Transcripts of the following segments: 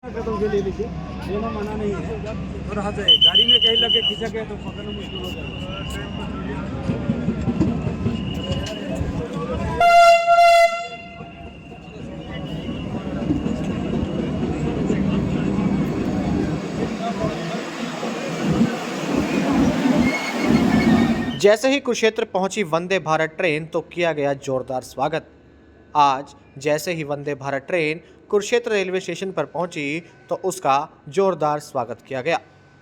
कदम से ले लीजिए, लेना मना नहीं है। और हाँ गाड़ी में कहीं लगे खींचा गया तो पकड़ना मुश्किल हो जाएगा। जैसे ही कुरुक्षेत्र पहुंची वंदे भारत ट्रेन तो किया गया जोरदार स्वागत। आज जैसे ही Vande Bharat train Kurukshetra railway station पर पहुंची तो उसका जोरदार स्वागत किया गया।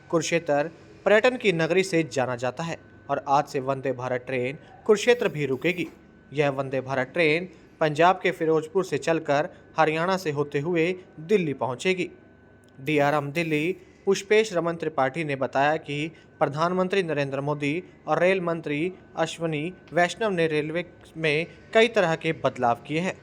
कुरुक्षेत्र पर्यटन की नगरी से जाना जाता है और आज से वंदे भारत ट्रेन कुरुक्षेत्र भी रुकेगी। यह वंदे भारत ट्रेन पंजाब के फिरोजपुर से चलकर हरियाणा से होते हुए दिल्ली पहुंचेगी। DRM दिल्ली पुष्पेश रमन त्रिपाठी ने बताया कि प्रधानमंत्री नरेंद्र मोदी और रेल मंत्री अश्विनी वैष्णव ने रेलवे में कई तरह के बदलाव किए हैं।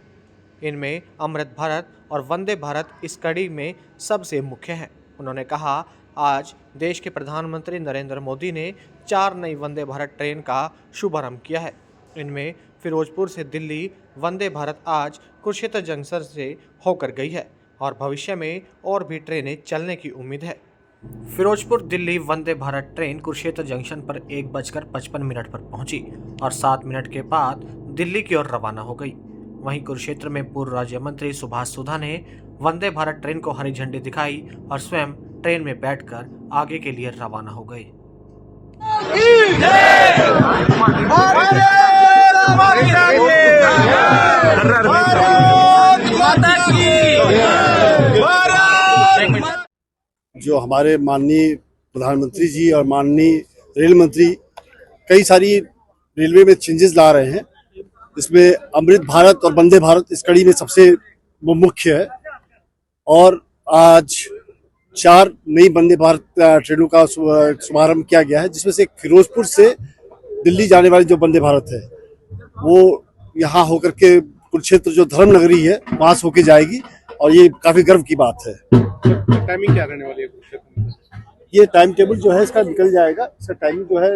इनमें अमृत भारत और वंदे भारत इस कड़ी में सबसे मुख्य हैं। उन्होंने कहा, आज देश के प्रधानमंत्री नरेंद्र मोदी ने 4 नई वंदे भारत ट्रेन का शुभारंभ किया है। इनमें फिरोजपुर से दिल्ली वंदे भारत आज कुरुक्षेत्र जंक्शन से होकर गई है और भविष्य में और भी ट्रेनें चलने की उम्मीद है। फिरोजपुर दिल्ली वंदे भारत ट्रेन कुरुक्षेत्र जंक्शन पर 1:55 पर पहुंची और 7 मिनट के बाद दिल्ली की ओर रवाना हो गई। वहीं कुरुक्षेत्र में पूर्व राज्य मंत्री सुभाष सुधा ने वंदे भारत ट्रेन को हरी झंडी दिखाई और स्वयं ट्रेन में बैठकर आगे के लिए रवाना हो गए। जो हमारे माननीय प्रधानमंत्री जी और माननीय रेल मंत्री कई सारी रेलवे में चेंजेस ला रहे हैं। इसमें अमृत भारत और वंदे भारत इस कड़ी में सबसे वो मुख्य है। और आज 4 नई वंदे भारत ट्रेनों का शुभारंभ किया गया है, जिसमें से फिरोजपुर से दिल्ली जाने वाली जो वंदे भारत है वो यहाँ होकर के कुरुक्षेत्र जो धर्म नगरी है वहाँ से होके जाएगी और ये काफी गर्व की बात है। टाइमिंग क्या रहने वाली है? ये टाइम टेबल जो है इसका निकल जाएगा। इसका टाइमिंग जो है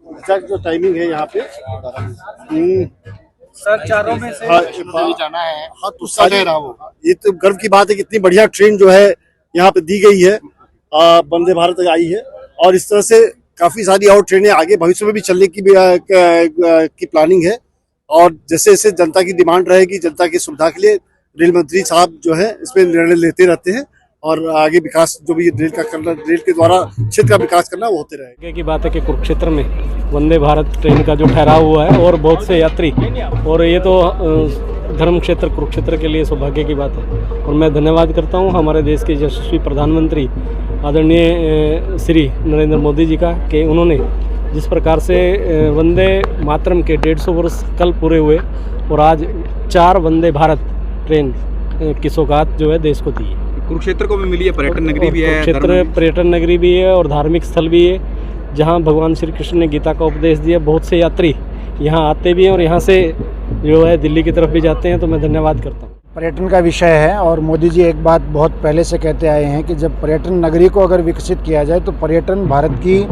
एग्जैक्ट जो टाइमिंग है यहाँ पे सर चारों में से जाना है। हाँ तो सारे ये तो गर्व की बात है कि इतनी बढ़िया ट्रेन जो है यहाँ पे दी गई है, वंदे भारत आई है। और इस तरह से काफी सारी और ट्रेनें आगे भविष्य में भी चलने की प्लानिंग है। और जैसे जैसे जनता की डिमांड रहेगी, जनता की सुविधा के लिए रेल मंत्री साहब जो है इसमें निर्णय लेते रहते हैं और आगे विकास जो भी रेल का करना, रेल के द्वारा क्षेत्र का विकास करना वो होते रहेगा। आगे की बात है कि कुरुक्षेत्र में वंदे भारत ट्रेन का जो ठहराव हुआ है और बहुत से यात्री, और ये तो धर्म क्षेत्र कुरुक्षेत्र के लिए सौभाग्य की बात है। और मैं धन्यवाद करता हूँ हमारे देश के यशस्वी प्रधानमंत्री आदरणीय श्री नरेंद्र मोदी जी का, कि उन्होंने जिस प्रकार से वंदे मातरम के 150 वर्ष कल पूरे हुए और आज 4 वंदे भारत ट्रेन की सौगात जो है देश को दी है। कुरुक्षेत्र को भी मिली है, पर्यटन नगरी भी है, कुरुक्षेत्र पर्यटन नगरी भी है और धार्मिक स्थल भी है, जहां भगवान श्री कृष्ण ने गीता का उपदेश दिया। बहुत से यात्री यहां आते भी हैं और यहां से जो है दिल्ली की तरफ भी जाते हैं। तो मैं धन्यवाद करता हूं। पर्यटन का विषय है और मोदी जी एक बात बहुत पहले से कहते आए हैं कि जब पर्यटन नगरी को अगर विकसित किया जाए तो पर्यटन भारत की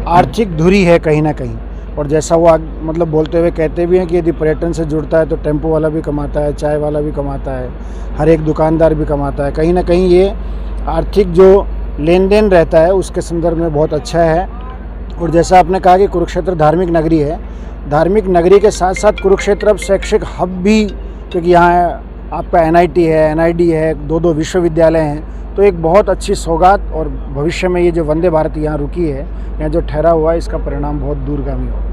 आर्थिक धुरी है कहीं ना कहीं। और जैसा वो मतलब बोलते हुए कहते भी हैं कि यदि पर्यटन से जुड़ता है तो टेम्पो वाला भी कमाता है, चाय वाला भी कमाता है, हर एक दुकानदार भी कमाता है। कहीं ना कहीं ये आर्थिक जो लेन देन रहता है उसके संदर्भ में बहुत अच्छा है। और जैसा आपने कहा कि कुरुक्षेत्र धार्मिक नगरी है, धार्मिक नगरी के साथ साथ कुरुक्षेत्र अब शैक्षिक हब भी, क्योंकि यहाँ आपका NIT है, NID है, 2 विश्वविद्यालय हैं। तो एक बहुत अच्छी सौगात और भविष्य में ये जो वंदे भारत यहाँ रुकी है, यहाँ जो ठहरा हुआ है, इसका परिणाम बहुत दूरगामी होगा।